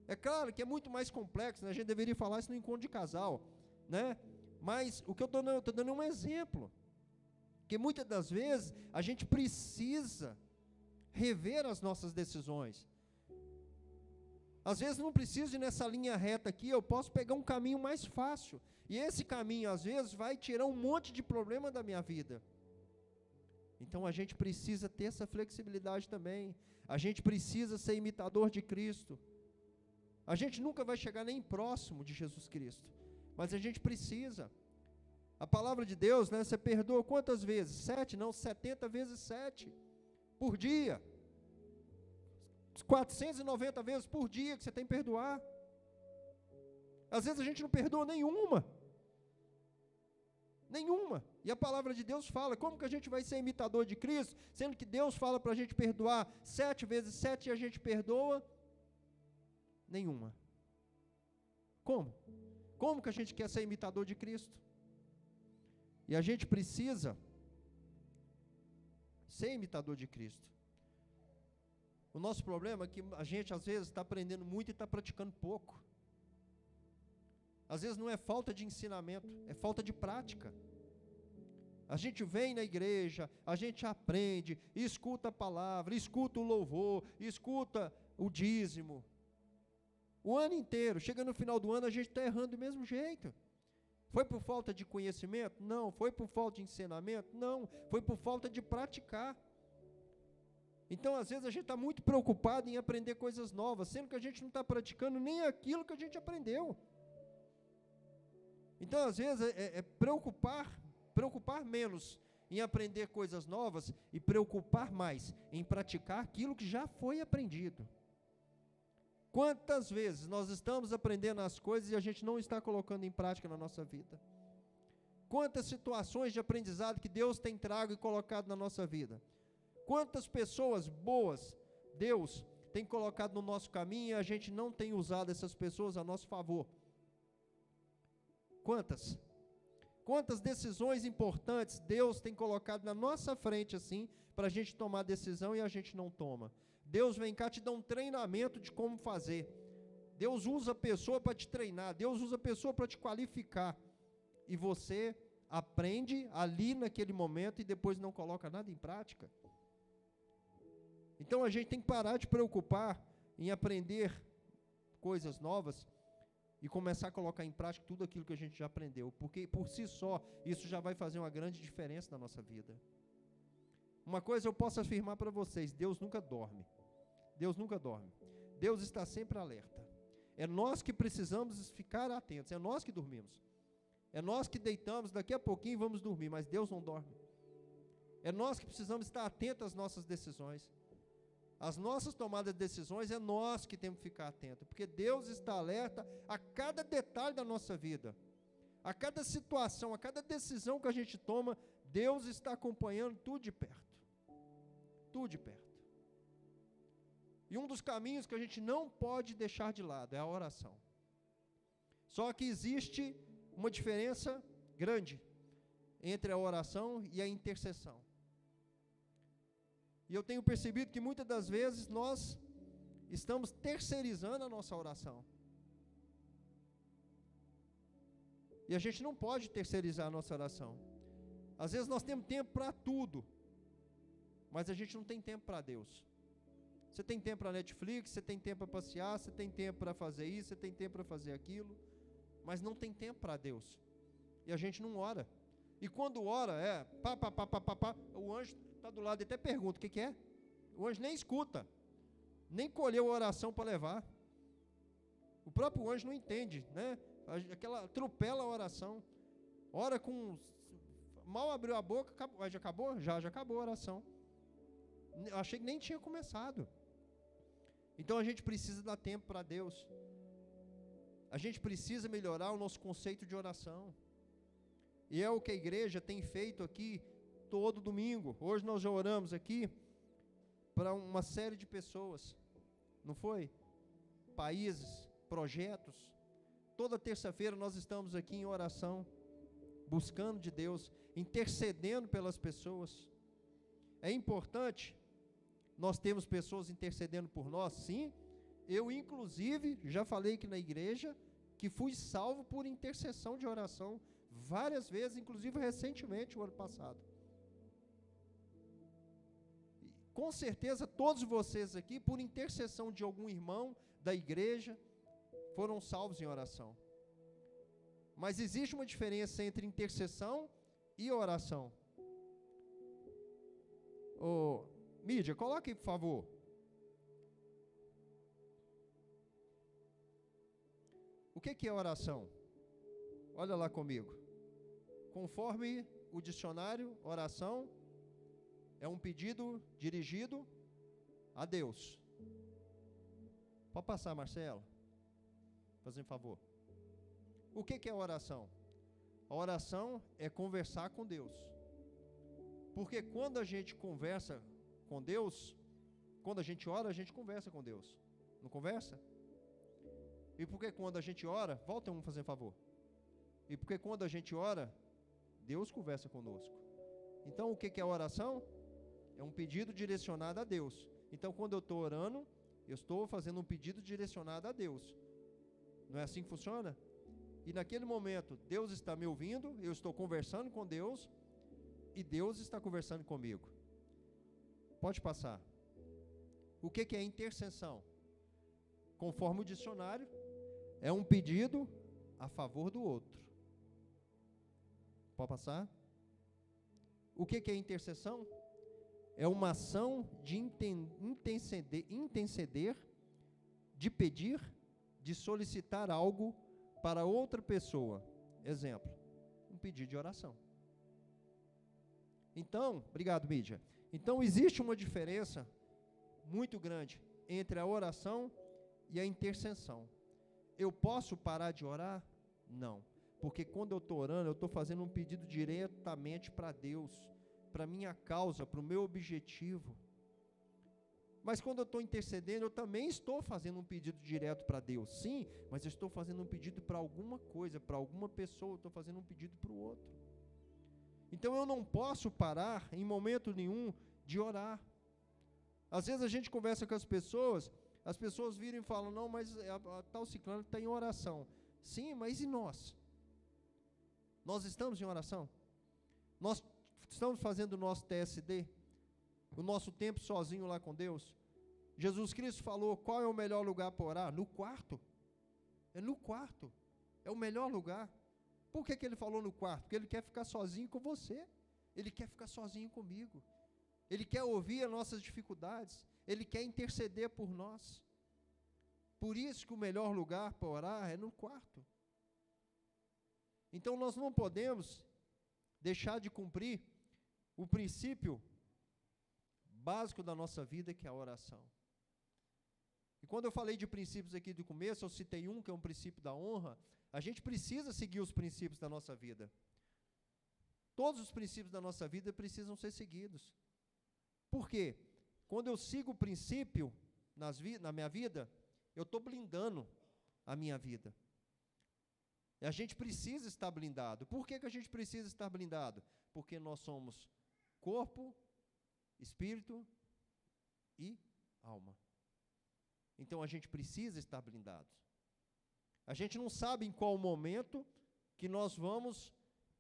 É claro que é muito mais complexo, né? A gente deveria falar isso no encontro de casal, né? Mas o que eu estou dando é um exemplo. Porque muitas das vezes a gente precisa rever as nossas decisões. Às vezes não preciso ir nessa linha reta aqui, eu posso pegar um caminho mais fácil. E esse caminho, às vezes, vai tirar um monte de problema da minha vida. Então a gente precisa ter essa flexibilidade também. A gente precisa ser imitador de Cristo. A gente nunca vai chegar nem próximo de Jesus Cristo, mas a gente precisa. A palavra de Deus, né, você perdoa quantas vezes? 7? Não, 70 vezes 7 por dia. 490 vezes por dia que você tem que perdoar. Às vezes a gente não perdoa nenhuma. Nenhuma. E a palavra de Deus fala, como que a gente vai ser imitador de Cristo, sendo que Deus fala para a gente perdoar 7 vezes 7 e a gente perdoa? Nenhuma. Como? Como que a gente quer ser imitador de Cristo? E a gente precisa ser imitador de Cristo. O nosso problema é que a gente às vezes está aprendendo muito e está praticando pouco. Às vezes não é falta de ensinamento, é falta de prática. A gente vem na igreja, a gente aprende, escuta a palavra, escuta o louvor, escuta o dízimo. O ano inteiro, chega no final do ano, a gente está errando do mesmo jeito. Foi por falta de conhecimento? Não. Foi por falta de ensinamento? Não. Foi por falta de praticar. Então, às vezes, a gente está muito preocupado em aprender coisas novas, sendo que a gente não está praticando nem aquilo que a gente aprendeu. Então, às vezes, preocupar menos em aprender coisas novas e preocupar mais em praticar aquilo que já foi aprendido. Quantas vezes nós estamos aprendendo as coisas e a gente não está colocando em prática na nossa vida? Quantas situações de aprendizado que Deus tem trago e colocado na nossa vida? Quantas pessoas boas Deus tem colocado no nosso caminho e a gente não tem usado essas pessoas a nosso favor? Quantas? Quantas decisões importantes Deus tem colocado na nossa frente assim, para a gente tomar decisão e a gente não toma? Deus vem cá te dar um treinamento de como fazer. Deus usa a pessoa para te treinar, Deus usa a pessoa para te qualificar. E você aprende ali naquele momento e depois não coloca nada em prática. Então a gente tem que parar de preocupar em aprender coisas novas e começar a colocar em prática tudo aquilo que a gente já aprendeu, porque por si só isso já vai fazer uma grande diferença na nossa vida. Uma coisa eu posso afirmar para vocês: Deus nunca dorme. Deus nunca dorme. Deus está sempre alerta. É nós que precisamos ficar atentos, é nós que dormimos. É nós que deitamos, daqui a pouquinho vamos dormir, mas Deus não dorme. É nós que precisamos estar atentos às nossas decisões. As nossas tomadas de decisões é nós que temos que ficar atentos, porque Deus está alerta a cada detalhe da nossa vida. A cada situação, a cada decisão que a gente toma, Deus está acompanhando tudo de perto. Tudo de perto. E um dos caminhos que a gente não pode deixar de lado é a oração. Só que existe uma diferença grande entre a oração e a intercessão. E eu tenho percebido que muitas das vezes nós estamos terceirizando a nossa oração. E a gente não pode terceirizar a nossa oração. Às vezes nós temos tempo para tudo, mas a gente não tem tempo para Deus. Você tem tempo para Netflix, você tem tempo para passear, você tem tempo para fazer isso, você tem tempo para fazer aquilo, mas não tem tempo para Deus. E a gente não ora. E quando ora, o anjo está do lado e até pergunta, o que é? O anjo nem escuta, nem colheu a oração para levar. O próprio anjo não entende, né? Aquela atropela a oração. Ora com... Mal abriu a boca, acabou. Já acabou? Já acabou a oração. Eu achei que nem tinha começado. Então a gente precisa dar tempo para Deus. A gente precisa melhorar o nosso conceito de oração. E é o que a igreja tem feito aqui todo domingo. Hoje nós já oramos aqui para uma série de pessoas. Não foi? Países, projetos. Toda terça-feira nós estamos aqui em oração, buscando de Deus, intercedendo pelas pessoas. É importante, nós temos pessoas intercedendo por nós, sim. Eu, inclusive, já falei aqui na igreja, que fui salvo por intercessão de oração, várias vezes, inclusive recentemente, o ano passado. Com certeza, todos vocês aqui, por intercessão de algum irmão da igreja, foram salvos em oração. Mas existe uma diferença entre intercessão e oração. Mídia, coloca aí, por favor. O que é oração? Olha lá comigo. Conforme o dicionário, oração é um pedido dirigido a Deus. Pode passar, Marcelo? Fazendo favor. O que é oração? A oração é conversar com Deus. Porque quando a gente conversa com Deus, quando a gente ora, a gente conversa com Deus. Não conversa? E porque quando a gente ora, volta um fazendo favor. E porque quando a gente ora, Deus conversa conosco. Então o que é oração? É um pedido direcionado a Deus. Então quando eu estou orando, eu estou fazendo um pedido direcionado a Deus. Não é assim que funciona? E naquele momento, Deus está me ouvindo, eu estou conversando com Deus, e Deus está conversando comigo. Pode passar. O que é intercessão? Conforme o dicionário, é um pedido a favor do outro. Pode passar? O que é intercessão? É uma ação de interceder, de pedir, de solicitar algo para outra pessoa. Exemplo, um pedido de oração. Então, obrigado, mídia. Então, existe uma diferença muito grande entre a oração e a intercessão. Eu posso parar de orar? Não. Porque quando eu estou orando, eu estou fazendo um pedido diretamente para Deus, para a minha causa, para o meu objetivo. Mas quando eu estou intercedendo, eu também estou fazendo um pedido direto para Deus. Sim, mas eu estou fazendo um pedido para alguma coisa, para alguma pessoa, eu estou fazendo um pedido para o outro. Então eu não posso parar em momento nenhum de orar. Às vezes a gente conversa com as pessoas viram e falam, não, mas a tal ciclano está em oração. Sim, mas e nós? Nós estamos em oração? Nós estamos fazendo o nosso TSD? O nosso tempo sozinho lá com Deus? Jesus Cristo falou, qual é o melhor lugar para orar? No quarto. É no quarto. É o melhor lugar. Por que ele falou no quarto? Porque ele quer ficar sozinho com você. Ele quer ficar sozinho comigo. Ele quer ouvir as nossas dificuldades. Ele quer interceder por nós. Por isso que o melhor lugar para orar é no quarto. Então nós não podemos deixar de cumprir o princípio básico da nossa vida, que é a oração. E quando eu falei de princípios aqui do começo, eu citei um que é um princípio da honra. A gente precisa seguir os princípios da nossa vida. Todos os princípios da nossa vida precisam ser seguidos. Por quê? Quando eu sigo o princípio na minha vida, eu estou blindando a minha vida. E a gente precisa estar blindado. Por que a gente precisa estar blindado? Porque nós somos corpo, espírito e alma. Então a gente precisa estar blindado. A gente não sabe em qual momento que nós vamos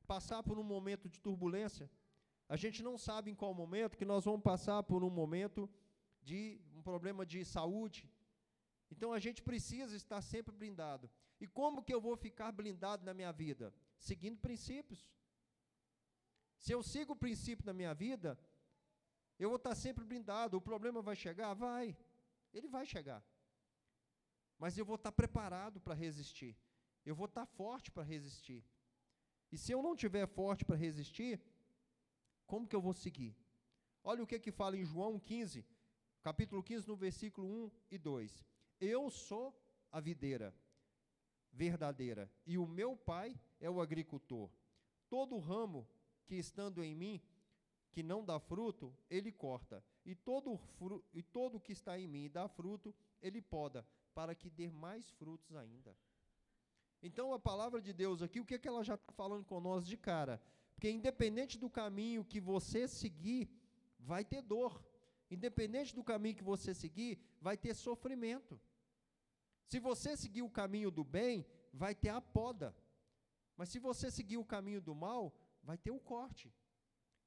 passar por um momento de turbulência. A gente não sabe em qual momento que nós vamos passar por um momento de um problema de saúde. Então a gente precisa estar sempre blindado. E como que eu vou ficar blindado na minha vida? Seguindo princípios. Se eu sigo o princípio na minha vida, eu vou estar sempre blindado. O problema vai chegar? Vai. Ele vai chegar. Mas eu vou estar preparado para resistir. Eu vou estar forte para resistir. E se eu não estiver forte para resistir, como que eu vou seguir? Olha o que fala em João 15, capítulo 15, no versículo 1 e 2. Eu sou a videira verdadeira, e o meu pai é o agricultor. Todo ramo que estando em mim, que não dá fruto, ele corta. E todo que está em mim e dá fruto, ele poda, para que dê mais frutos ainda. Então, a palavra de Deus aqui, o que ela já está falando com nós de cara? Porque independente do caminho que você seguir, vai ter dor. Independente do caminho que você seguir, vai ter sofrimento. Se você seguir o caminho do bem, vai ter a poda. Mas se você seguir o caminho do mal, vai ter o corte.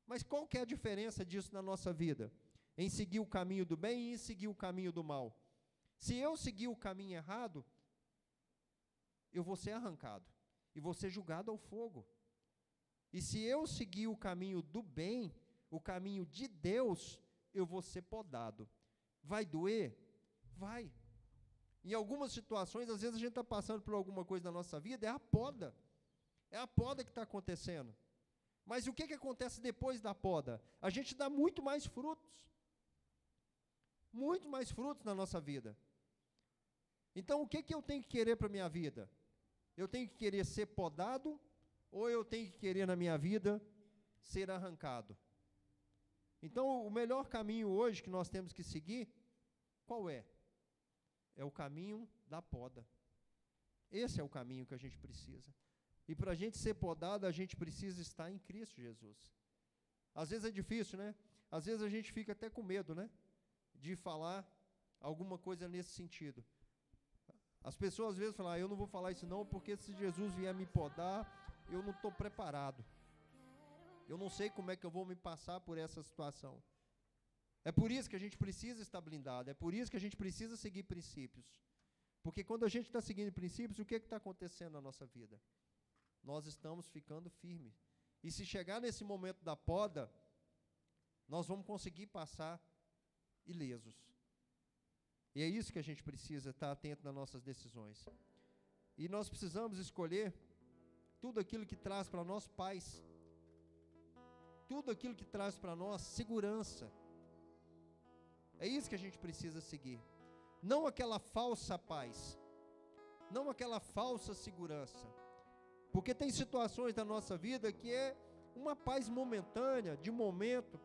Mas qual que é a diferença disso na nossa vida? Em seguir o caminho do bem e em seguir o caminho do mal. Se eu seguir o caminho errado, eu vou ser arrancado e vou ser julgado ao fogo. E se eu seguir o caminho do bem, o caminho de Deus, eu vou ser podado. Vai doer? Vai. Em algumas situações, às vezes a gente está passando por alguma coisa na nossa vida, é a poda. É a poda que está acontecendo. Mas o que acontece depois da poda? A gente dá muito mais frutos. Muito mais frutos na nossa vida. Então, o que eu tenho que querer para a minha vida? Eu tenho que querer ser podado, ou eu tenho que querer na minha vida ser arrancado? Então, o melhor caminho hoje que nós temos que seguir, qual é? É o caminho da poda. Esse é o caminho que a gente precisa. E para a gente ser podado, a gente precisa estar em Cristo Jesus. Às vezes é difícil, né? Às vezes a gente fica até com medo, né? De falar alguma coisa nesse sentido. As pessoas às vezes falam, eu não vou falar isso não, porque se Jesus vier me podar, eu não estou preparado. Eu não sei como é que eu vou me passar por essa situação. É por isso que a gente precisa estar blindado, é por isso que a gente precisa seguir princípios. Porque quando a gente está seguindo princípios, o que está acontecendo na nossa vida? Nós estamos ficando firmes. E se chegar nesse momento da poda, nós vamos conseguir passar ilesos. E é isso que a gente precisa estar atento nas nossas decisões. E nós precisamos escolher tudo aquilo que traz para nós paz. Tudo aquilo que traz para nós segurança. É isso que a gente precisa seguir. Não aquela falsa paz. Não aquela falsa segurança. Porque tem situações da nossa vida que é uma paz momentânea, de momento.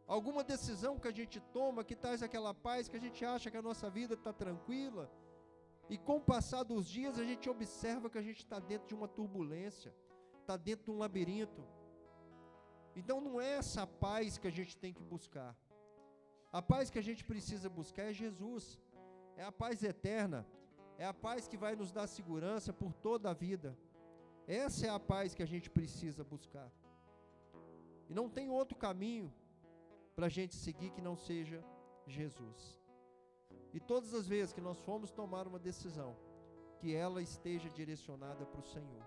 Alguma decisão que a gente toma que traz aquela paz que a gente acha que a nossa vida está tranquila. E com o passar dos dias a gente observa que a gente está dentro de uma turbulência. Está dentro de um labirinto. Então não é essa paz que a gente tem que buscar. A paz que a gente precisa buscar é Jesus. É a paz eterna. É a paz que vai nos dar segurança por toda a vida. Essa é a paz que a gente precisa buscar. E não tem outro caminho para a gente seguir que não seja Jesus. E todas as vezes que nós formos tomar uma decisão, que ela esteja direcionada para o Senhor.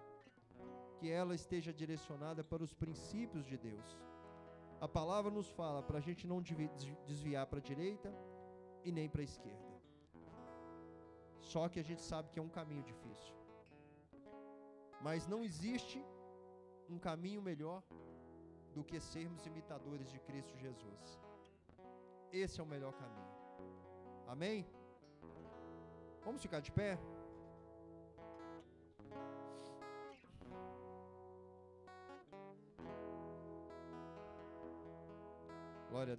Que ela esteja direcionada para os princípios de Deus. A palavra nos fala para a gente não desviar para a direita e nem para a esquerda. Só que a gente sabe que é um caminho difícil. Mas não existe um caminho melhor do que sermos imitadores de Cristo Jesus. Esse é o melhor caminho. Amém? Vamos ficar de pé? Glória a Deus.